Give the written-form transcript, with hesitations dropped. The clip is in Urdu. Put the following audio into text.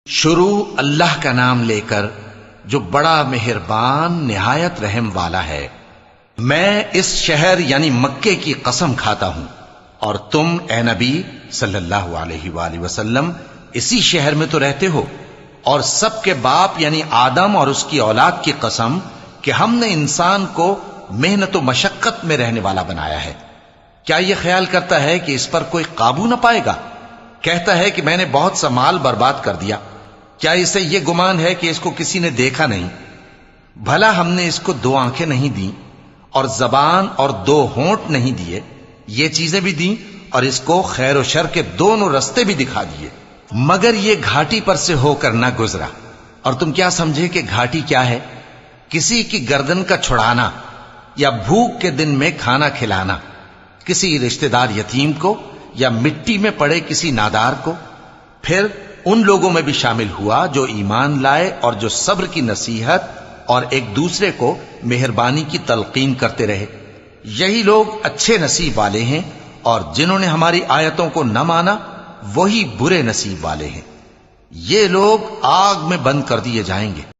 شروع اللہ کا نام لے کر جو بڑا مہربان نہایت رحم والا ہے۔ میں اس شہر یعنی مکے کی قسم کھاتا ہوں، اور تم اے نبی صلی اللہ علیہ وآلہ وسلم اسی شہر میں تو رہتے ہو، اور سب کے باپ یعنی آدم اور اس کی اولاد کی قسم کہ ہم نے انسان کو محنت و مشقت میں رہنے والا بنایا ہے۔ کیا یہ خیال کرتا ہے کہ اس پر کوئی قابو نہ پائے گا؟ کہتا ہے کہ میں نے بہت سا مال برباد کر دیا۔ کیا اسے یہ گمان ہے کہ اس کو کسی نے دیکھا نہیں؟ بھلا ہم نے اس کو 2 آنکھیں نہیں دیں، اور زبان اور 2 ہونٹ نہیں دیے؟ یہ چیزیں بھی دیں، اور اس کو خیر و شر کے دونوں رستے بھی دکھا دیے، مگر یہ گھاٹی پر سے ہو کر نہ گزرا۔ اور تم کیا سمجھے کہ گھاٹی کیا ہے؟ کسی کی گردن کا چھڑانا، یا بھوک کے دن میں کھانا کھلانا، کسی رشتہ دار یتیم کو، یا مٹی میں پڑے کسی نادار کو۔ پھر ان لوگوں میں بھی شامل ہوا جو ایمان لائے اور جو صبر کی نصیحت اور ایک دوسرے کو مہربانی کی تلقین کرتے رہے۔ یہی لوگ اچھے نصیب والے ہیں، اور جنہوں نے ہماری آیتوں کو نہ مانا وہی برے نصیب والے ہیں۔ یہ لوگ آگ میں بند کر دیے جائیں گے۔